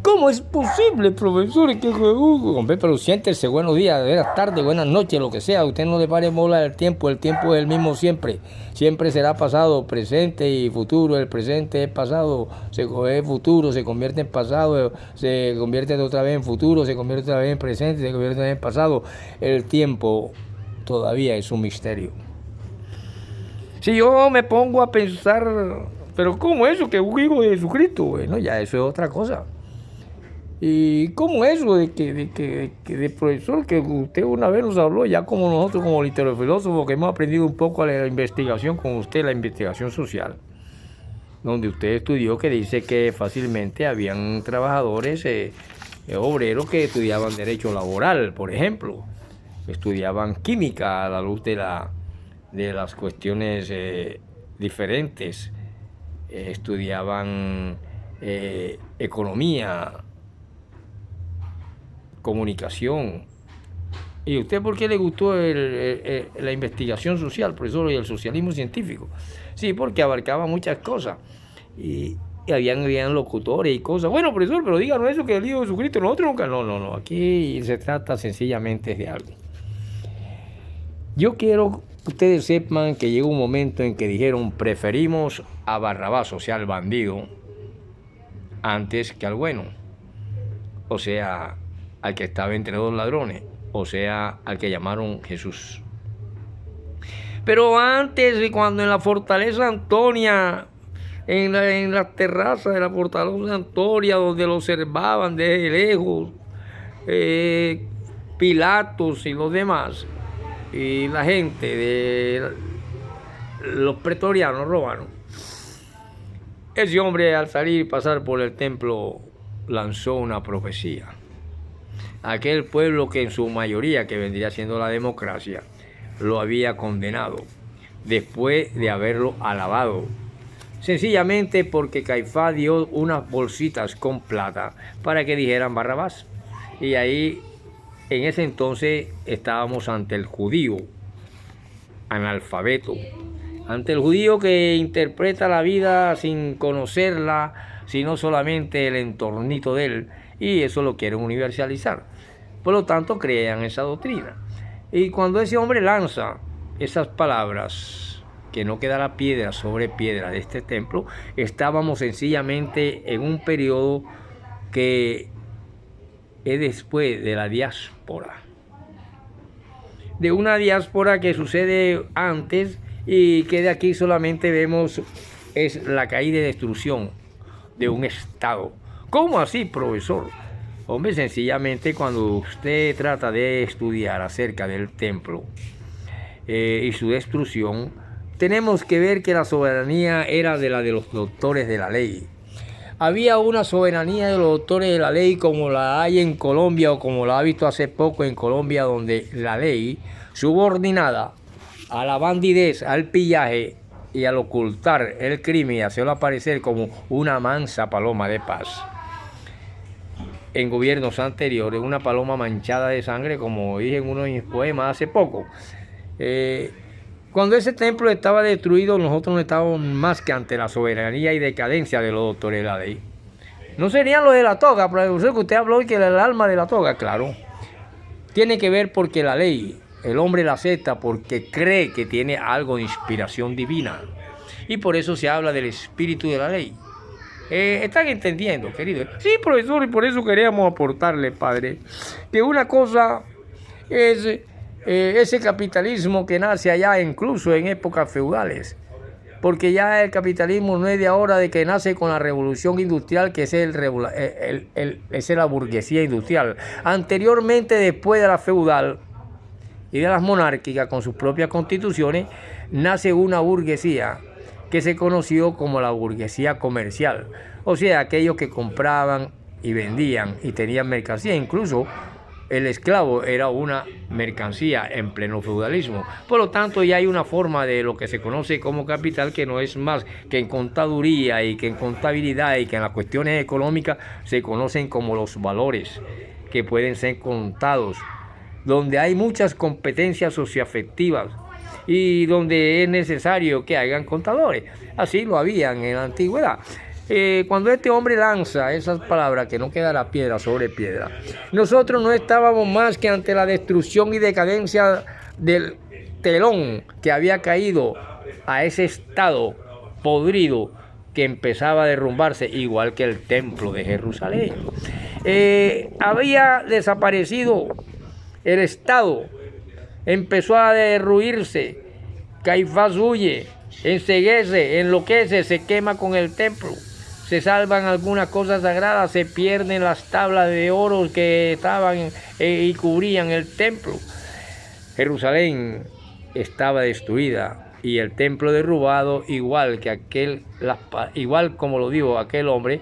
¿Cómo es posible, profesor? Hombre, pero siéntese, buenos días, buenas tardes, buenas noches, lo que sea. Usted no le pare bola del tiempo. El tiempo es el mismo siempre. Siempre será pasado, presente y futuro. El presente es pasado, es futuro, se convierte en pasado, se convierte otra vez en futuro, se convierte otra vez en presente, se convierte otra vez en pasado. El tiempo todavía es un misterio. Si yo me pongo a pensar, pero ¿cómo eso que un hijo de Jesucristo? Bueno, ya eso es otra cosa. ¿Y cómo eso de de profesor, que usted una vez nos habló, ya como nosotros como literofilósofos, que hemos aprendido un poco a la investigación con usted, la investigación social, donde usted estudió, que dice que fácilmente habían trabajadores, obreros que estudiaban derecho laboral, por ejemplo, estudiaban química a la luz de las cuestiones diferentes, estudiaban economía, comunicación. ¿Y usted por qué le gustó la investigación social, profesor, y el socialismo científico? Sí, porque abarcaba muchas cosas y habían locutores y cosas. Bueno, profesor, pero díganos eso, que el Hijo de Jesucristo, nosotros nunca. No, aquí se trata sencillamente de algo. Yo quiero que ustedes sepan que llegó un momento en que dijeron: preferimos a Barrabás, o sea, al bandido, antes que al bueno, o sea, al que estaba entre dos ladrones, o sea, al que llamaron Jesús. Pero antes, cuando en la fortaleza Antonia, en la terraza de la fortaleza Antonia, donde lo observaban desde lejos, Pilatos y los demás, y la gente de los pretorianos romanos, ese hombre, al salir y pasar por el templo, lanzó una profecía. Aquel pueblo que en su mayoría, que vendría siendo la democracia, lo había condenado después de haberlo alabado, sencillamente porque Caifás dio unas bolsitas con plata para que dijeran Barrabás. Y ahí, en ese entonces, estábamos ante el judío analfabeto, ante el judío que interpreta la vida sin conocerla, sino solamente el entornito de él, y eso lo quieren universalizar. Por lo tanto, crean esa doctrina. Y cuando ese hombre lanza esas palabras, que no quedara piedra sobre piedra de este templo, estábamos sencillamente en un periodo que es después de la diáspora. De una diáspora que sucede antes y que de aquí solamente vemos es la caída y destrucción de un Estado. ¿Cómo así, profesor? Hombre, sencillamente cuando usted trata de estudiar acerca del templo y su destrucción, tenemos que ver que la soberanía era de los doctores de la ley. Había una soberanía de los doctores de la ley como la hay en Colombia, o como la ha visto hace poco en Colombia, donde la ley, subordinada a la bandidez, al pillaje y al ocultar el crimen y hacerlo aparecer como una mansa paloma de paz, en gobiernos anteriores, una paloma manchada de sangre, como dije en uno de mis poemas hace poco. Cuando ese templo estaba destruido, nosotros no estábamos más que ante la soberanía y decadencia de los doctores de la ley. No serían los de la toga, profesor, que usted habló hoy, que era el alma de la toga. Claro, tiene que ver porque la ley, el hombre la acepta porque cree que tiene algo de inspiración divina. Y por eso se habla del espíritu de la ley. ¿Están entendiendo, querido? Sí, profesor, y por eso queríamos aportarle, padre, que una cosa es ese capitalismo que nace allá incluso en épocas feudales, porque ya el capitalismo no es de ahora, de que nace con la revolución industrial, que es la burguesía industrial. Anteriormente, después de la feudal y de las monárquicas con sus propias constituciones, nace una burguesía que se conoció como la burguesía comercial, o sea, aquellos que compraban y vendían y tenían mercancía. Incluso el esclavo era una mercancía en pleno feudalismo. Por lo tanto, ya hay una forma de lo que se conoce como capital, que no es más que en contaduría y que en contabilidad y que en las cuestiones económicas se conocen como los valores, que pueden ser contados, donde hay muchas competencias socioafectivas y donde es necesario que hagan contadores. Así lo habían en la antigüedad. cuando este hombre lanza esas palabras, que no quedará piedra sobre piedra, nosotros no estábamos más que ante la destrucción y decadencia del telón que había caído a ese estado podrido que empezaba a derrumbarse, igual que el templo de Jerusalén. Había desaparecido el estado, empezó a derruirse. Caifás huye, enceguece, enloquece, se quema con el templo. Se salvan algunas cosas sagradas, se pierden las tablas de oro que estaban y cubrían el templo. Jerusalén estaba destruida y el templo derrubado, igual como lo dijo aquel hombre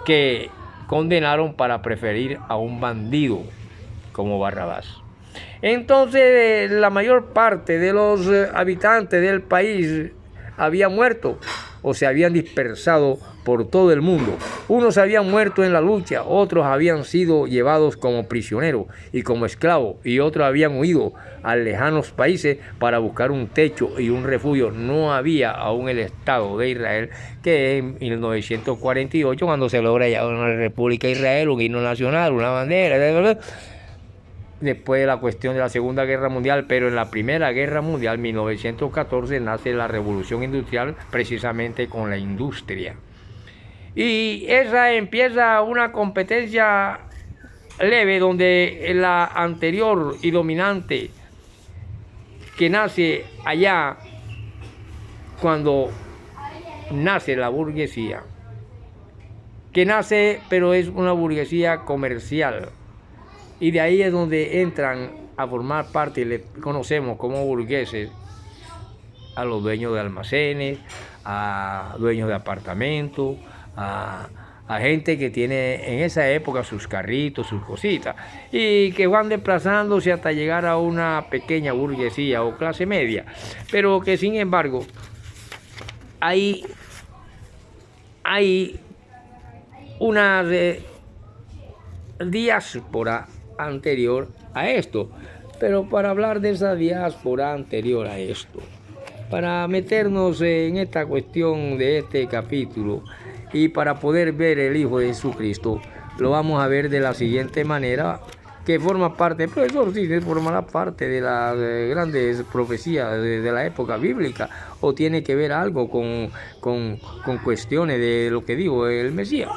que condenaron para preferir a un bandido como Barrabás. Entonces la mayor parte de los habitantes del país había muerto o se habían dispersado por todo el mundo. Unos habían muerto en la lucha, otros habían sido llevados como prisioneros y como esclavos, y otros habían huido a lejanos países para buscar un techo y un refugio. No había aún el Estado de Israel, que en 1948, cuando se logra ya una República de Israel, un himno nacional, una bandera, después de la cuestión de la Segunda Guerra Mundial, pero en la Primera Guerra Mundial, 1914, nace la Revolución Industrial, precisamente con la industria. Y esa empieza una competencia leve, donde la anterior y dominante que nace allá, cuando nace la burguesía, que nace, pero es una burguesía comercial. Y de ahí es donde entran a formar parte, y le conocemos como burgueses, a los dueños de almacenes, a dueños de apartamentos, a gente que tiene en esa época sus carritos, sus cositas, y que van desplazándose hasta llegar a una pequeña burguesía o clase media, pero que sin embargo hay una diáspora anterior a esto. Pero para hablar de esa diáspora anterior a esto, para meternos en esta cuestión de este capítulo y para poder ver el Hijo de Jesucristo, lo vamos a ver de la siguiente manera, que forma parte, profesor, sí, formará parte de las grandes profecías de la época bíblica, o tiene que ver algo con cuestiones de lo que dijo el Mesías.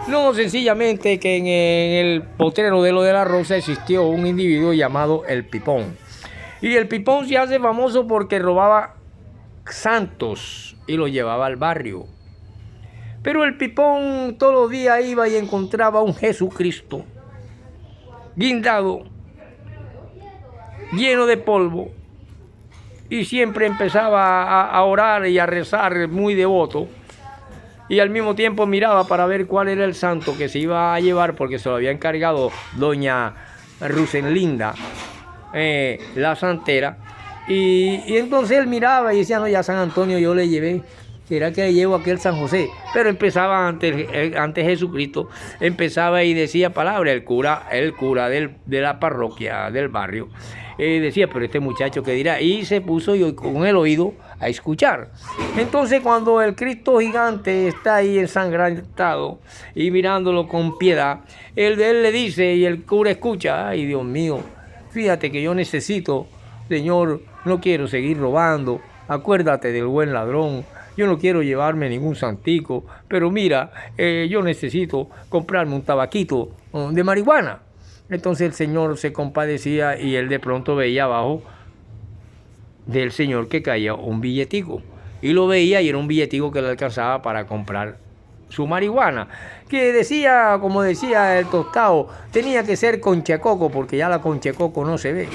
No, sencillamente que en el potrero de lo de la Rosa existió un individuo llamado el Pipón. Y el Pipón se hace famoso porque robaba santos y los llevaba al barrio. Pero el Pipón todos los días iba y encontraba un Jesucristo guindado, lleno de polvo, y siempre empezaba a orar y a rezar muy devoto. Y al mismo tiempo miraba para ver cuál era el santo que se iba a llevar, porque se lo había encargado doña Rusenlinda, la santera. Y entonces él miraba y decía, no, ya San Antonio yo le llevé, será que le llevo aquel San José. Pero empezaba ante Jesucristo, empezaba y decía palabras, el cura de la parroquia, del barrio, decía, pero este muchacho ¿qué dirá? Y se puso con el oído a escuchar. Entonces cuando el Cristo gigante está ahí ensangrentado y mirándolo con piedad, él le dice, y el cura escucha, ay Dios mío, fíjate que yo necesito, Señor, no quiero seguir robando, acuérdate del buen ladrón, yo no quiero llevarme ningún santico, pero mira, yo necesito comprarme un tabaquito de marihuana. Entonces el Señor se compadecía y él de pronto veía abajo del Señor que caía un billetico. Y lo veía y era un billetico que le alcanzaba para comprar su marihuana. Que decía, como decía el tostado, tenía que ser conchecoco, porque ya la conchecoco no se ve,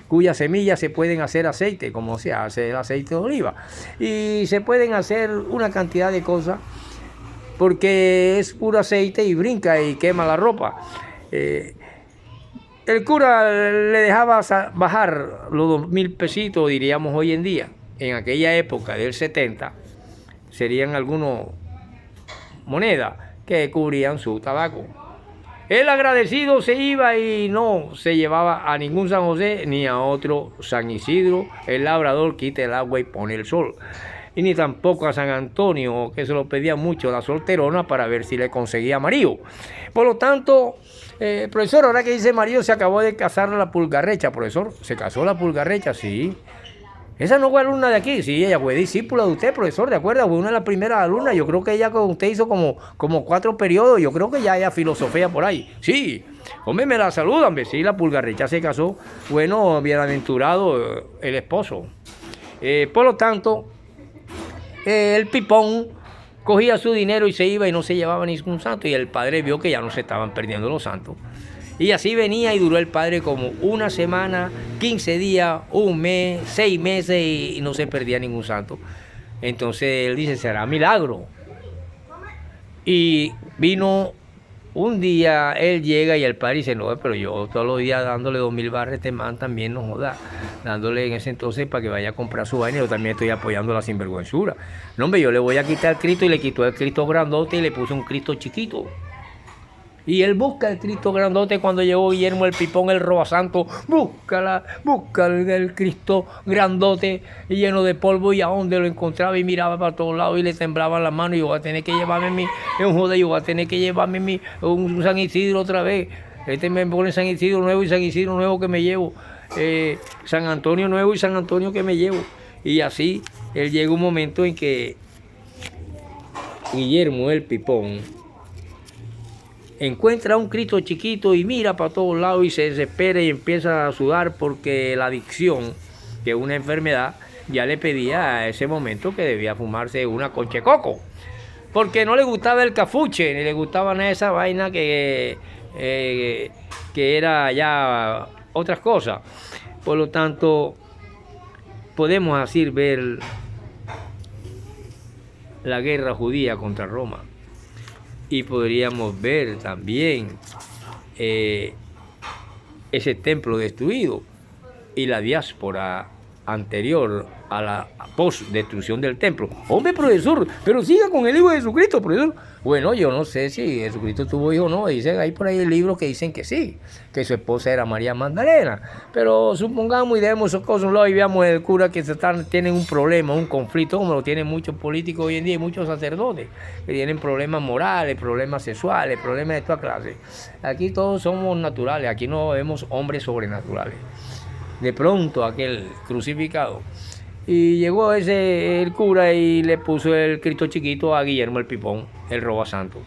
cuyas semillas se pueden hacer aceite, como se hace el aceite de oliva. Y se pueden hacer una cantidad de cosas, porque es puro aceite y brinca y quema la ropa. El cura le dejaba bajar los 2.000 pesitos, diríamos hoy en día. En aquella época del 70, serían algunas monedas que cubrían su tabaco. El agradecido se iba y no se llevaba a ningún San José ni a otro San Isidro, el labrador quita el agua y pone el sol. y ni tampoco a San Antonio, que se lo pedía mucho la solterona para ver si le conseguía marido. Por lo tanto, profesor, ahora que dice marido, se acabó de casar la pulgarrecha, profesor. ¿Se casó la pulgarrecha? Sí. Esa no fue alumna de aquí, sí, ella fue discípula de usted, profesor, ¿de acuerdo? Fue una de las primeras alumnas, yo creo que ella con usted hizo como 4 periodos, yo creo que ya ella filosofía por ahí. Sí, hombre, me la saludan, sí, la pulgarrecha se casó, bueno, bienaventurado el esposo. Por lo tanto, el Pipón cogía su dinero y se iba y no se llevaba ningún santo, y el padre vio que ya no se estaban perdiendo los santos. Y así venía y duró el padre como una semana, 15 días, un mes, 6 meses y no se perdía ningún santo. Entonces él dice, será milagro. Y vino un día, él llega y el padre dice, no, pero yo todos los días dándole 2.000 barras, este man también no joda. Dándole en ese entonces para que vaya a comprar su vaina, yo también estoy apoyando la sinvergüenzura. No, hombre, yo le voy a quitar el Cristo, y le quitó el Cristo grandote y le puso un Cristo chiquito. Y él busca el Cristo grandote. Cuando llegó Guillermo el Pipón, el robasanto, busca el Cristo grandote lleno de polvo, y a donde lo encontraba y miraba para todos lados y le temblaban las manos. Y yo voy a tener que llevarme yo voy a tener que llevarme un San Isidro otra vez. Me pone San Isidro nuevo y San Isidro nuevo que me llevo. San Antonio nuevo y San Antonio que me llevo. Y así él llega un momento en que Guillermo el Pipón encuentra un Cristo chiquito y mira para todos lados y se desespera y empieza a sudar, porque la adicción, que es una enfermedad, ya le pedía a ese momento que debía fumarse una concha de coco, porque no le gustaba el cafuche, ni le gustaban esa vaina que era ya otras cosas. Por lo tanto, podemos así ver la guerra judía contra Roma. Y podríamos ver también ese templo destruido y la diáspora anterior a la post-destrucción del templo. Hombre, profesor, pero siga con el hijo de Jesucristo, profesor. Bueno, yo no sé si Jesucristo tuvo hijo o no. Dicen ahí por ahí el libro que dicen que sí, que su esposa era María Magdalena. Pero supongamos y demos esas cosas a un lado y veamos el cura que tienen un problema, un conflicto, como lo tienen muchos políticos hoy en día y muchos sacerdotes, que tienen problemas morales, problemas sexuales, problemas de toda clase. Aquí todos somos naturales, aquí no vemos hombres sobrenaturales. De pronto aquel crucificado, y llegó el cura y le puso el Cristo chiquito a Guillermo el Pipón, el robasanto.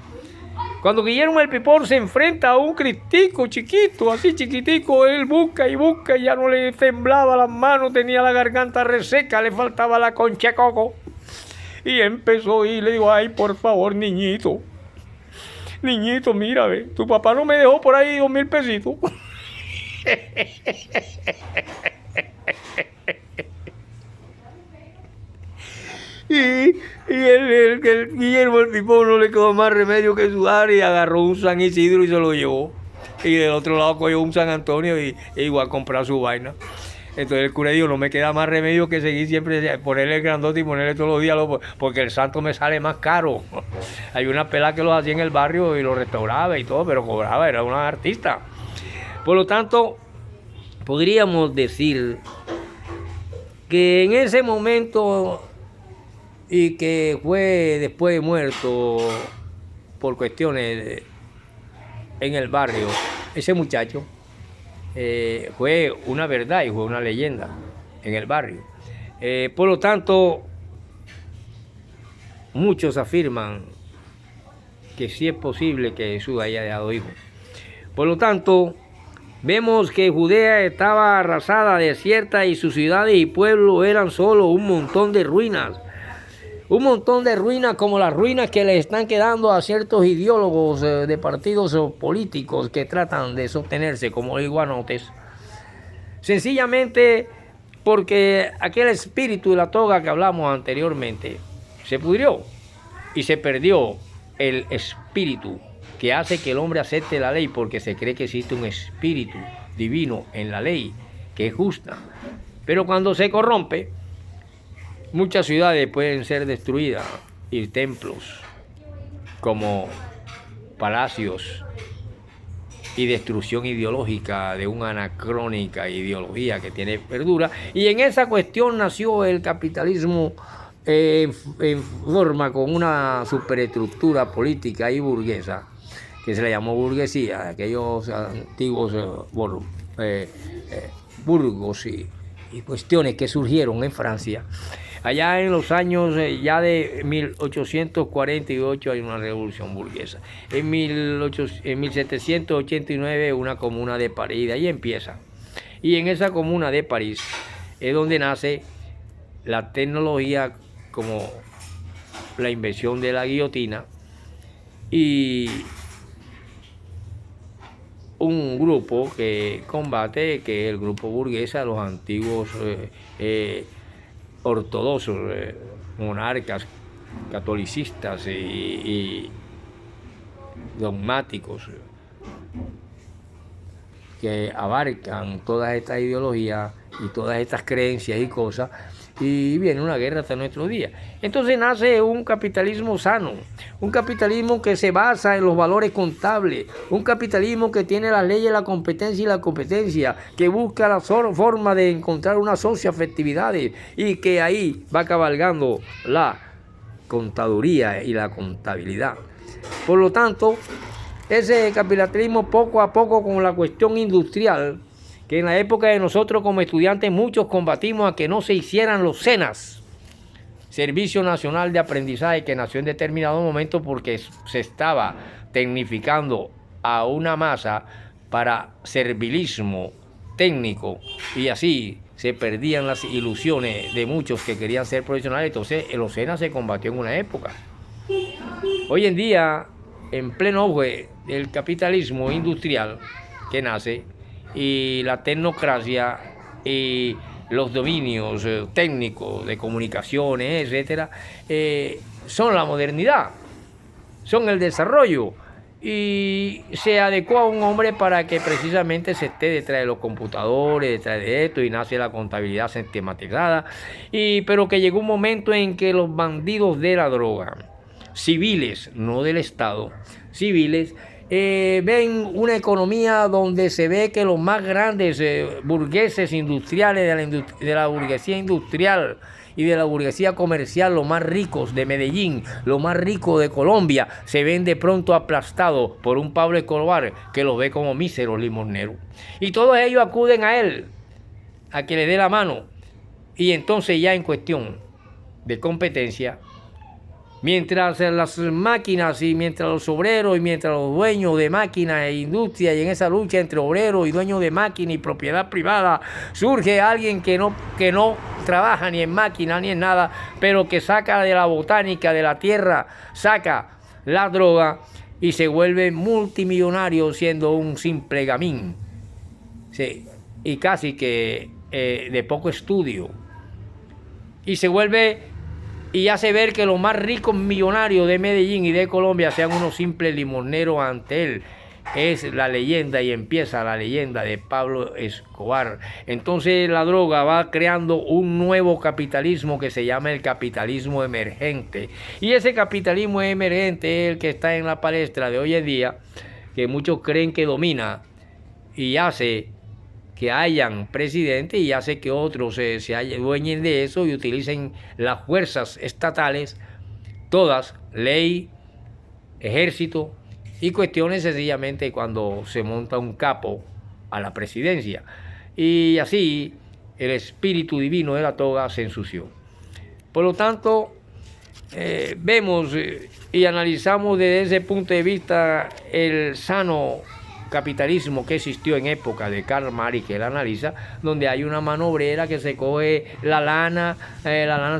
Cuando Guillermo el Pipón se enfrenta a un cristico chiquito, así chiquitico, él busca y ya no le temblaba las manos, tenía la garganta reseca, le faltaba la concha de coco. Y empezó y le digo, ay, por favor, niñito, mira, ve, tu papá no me dejó por ahí 2.000 pesitos. Y el Guillermo el Pipón no le quedó más remedio que sudar, y agarró un San Isidro y se lo llevó. Y del otro lado cogió un San Antonio y igual a comprar su vaina. Entonces el cura dijo, no me queda más remedio que seguir siempre, ponerle el grandote y ponerle todos los días, porque el santo me sale más caro. Hay una pelada que los hacía en el barrio y lo restauraba y todo, pero cobraba, era una artista. Por lo tanto, podríamos decir que en ese momento, y que fue después de muerto por cuestiones en el barrio, ese muchacho fue una verdad y fue una leyenda en el barrio. Por lo tanto, muchos afirman que sí es posible que Jesús haya dejado hijos. Por lo tanto, vemos que Judea estaba arrasada, desierta, y sus ciudades y pueblos eran solo un montón de ruinas. Un montón de ruinas, como las ruinas que le están quedando a ciertos ideólogos de partidos políticos que tratan de sostenerse como iguanotes. Sencillamente porque aquel espíritu de la toga que hablamos anteriormente se pudrió y se perdió el espíritu que hace que el hombre acepte la ley, porque se cree que existe un espíritu divino en la ley que es justa. Pero cuando se corrompe, muchas ciudades pueden ser destruidas y templos como palacios, y destrucción ideológica de una anacrónica ideología que tiene perdura. Y en esa cuestión nació el capitalismo en forma con una superestructura política y burguesa, que se le llamó burguesía, aquellos antiguos burgos y cuestiones que surgieron en Francia. Allá en los años ya de 1848 hay una revolución burguesa. En 1789 una comuna de París, de ahí empieza. Y en esa comuna de París es donde nace la tecnología como la invención de la guillotina y un grupo que combate, que es el grupo burguesa, los antiguos ortodoxos, monarcas, catolicistas y dogmáticos, que abarcan todas estas ideologías y todas estas creencias y cosas, y viene una guerra hasta nuestros días. Entonces nace un capitalismo sano, un capitalismo que se basa en los valores contables, un capitalismo que tiene las leyes, la competencia y la competencia, que busca la forma de encontrar una socioafectividades y que ahí va cabalgando la contaduría y la contabilidad. Por lo tanto, ese capitalismo poco a poco con la cuestión industrial, que en la época de nosotros como estudiantes muchos combatimos a que no se hicieran los SENAs, Servicio Nacional de Aprendizaje, que nació en determinado momento porque se estaba tecnificando a una masa para servilismo técnico y así se perdían las ilusiones de muchos que querían ser profesionales. Entonces los SENAs se combatió en una época. Hoy en día, en pleno auge del capitalismo industrial que nace, y la tecnocracia y los dominios técnicos de comunicaciones, etcétera, son la modernidad, son el desarrollo, y se adecuó a un hombre para que precisamente se esté detrás de los computadores, detrás de esto, y nace la contabilidad sistematizada, pero que llegó un momento en que los bandidos de la droga, civiles, no del Estado, civiles, ven una economía donde se ve que los más grandes burgueses industriales de la burguesía industrial y de la burguesía comercial, los más ricos de Medellín, los más ricos de Colombia, se ven de pronto aplastados por un Pablo Escobar que los ve como míseros limosneros. Y todos ellos acuden a él, a que le dé la mano. Y entonces ya en cuestión de competencia, mientras las máquinas y mientras los obreros y mientras los dueños de máquinas e industria, y en esa lucha entre obreros y dueños de máquina y propiedad privada, surge alguien que no trabaja ni en máquina ni en nada, pero que saca de la botánica, de la tierra, saca la droga y se vuelve multimillonario siendo un simple gamín. Sí, y casi que de poco estudio. Y se vuelve y hace ver que los más ricos millonarios de Medellín y de Colombia sean unos simples limosneros ante él. Es la leyenda, y empieza la leyenda de Pablo Escobar. Entonces la droga va creando un nuevo capitalismo que se llama el capitalismo emergente. Y ese capitalismo emergente es el que está en la palestra de hoy en día, que muchos creen que domina y hace que hayan presidentes y hace que otros se adueñen de eso y utilicen las fuerzas estatales, todas, ley, ejército y cuestiones, sencillamente cuando se monta un capo a la presidencia. Y así el espíritu divino de la toga se ensució. Por lo tanto, vemos y analizamos desde ese punto de vista el sano capitalismo que existió en época de Karl Marx, que él analiza, donde hay una mano obrera que se coge la lana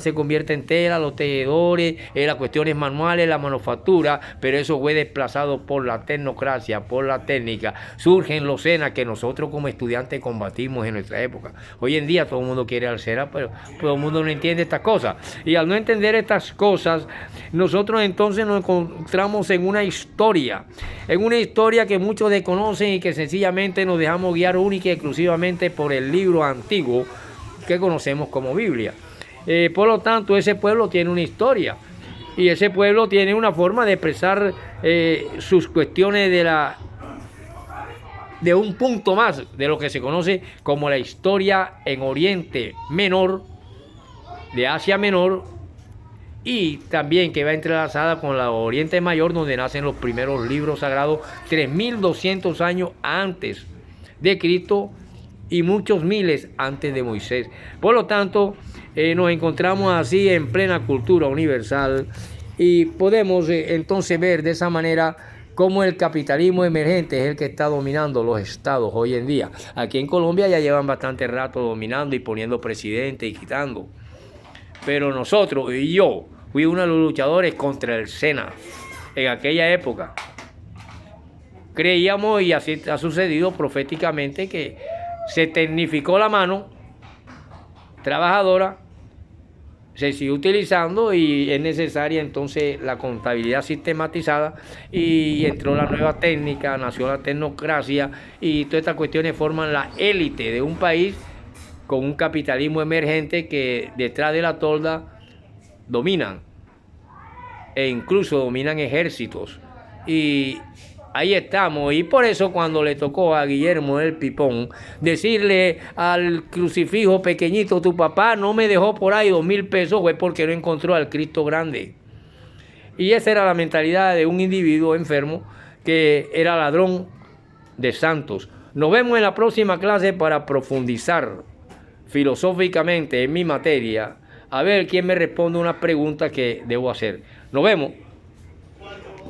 se convierte en tela, los tejedores, las cuestiones manuales, la manufactura, pero eso fue desplazado por la tecnocracia, por la técnica. Surgen los SENA que nosotros como estudiantes combatimos en nuestra época. Hoy en día todo el mundo quiere al SENA, pero todo el mundo no entiende estas cosas. Y al no entender estas cosas, nosotros entonces nos encontramos en una historia que muchos desconocen y que sencillamente nos dejamos guiar única y exclusivamente por el libro antiguo que conocemos como Biblia. Por lo tanto, ese pueblo tiene una historia y ese pueblo tiene una forma de expresar sus cuestiones de un punto más de lo que se conoce como la historia en Oriente Menor, de Asia Menor, y también que va entrelazada con la Oriente Mayor, donde nacen los primeros libros sagrados 3200 años antes de Cristo y muchos miles antes de Moisés. Por lo tanto, nos encontramos así en plena cultura universal y podemos entonces ver de esa manera cómo el capitalismo emergente es el que está dominando los estados hoy en día. Aquí en Colombia ya llevan bastante rato dominando y poniendo presidente y quitando. Pero nosotros, y yo, fui uno de los luchadores contra el SENA en aquella época. Creíamos, y así ha sucedido proféticamente, que se tecnificó la mano trabajadora, se sigue utilizando y es necesaria entonces la contabilidad sistematizada y entró la nueva técnica, nació la tecnocracia y todas estas cuestiones forman la élite de un país con un capitalismo emergente que detrás de la tolda dominan e incluso dominan ejércitos. Y ahí estamos, y por eso cuando le tocó a Guillermo el Pipón decirle al crucifijo pequeñito, tu papá no me dejó por ahí 2000 pesos, fue porque no encontró al Cristo grande. Y esa era la mentalidad de un individuo enfermo que era ladrón de santos. Nos vemos en la próxima clase para profundizar filosóficamente en mi materia, a ver quién me responde una pregunta que debo hacer. Nos vemos.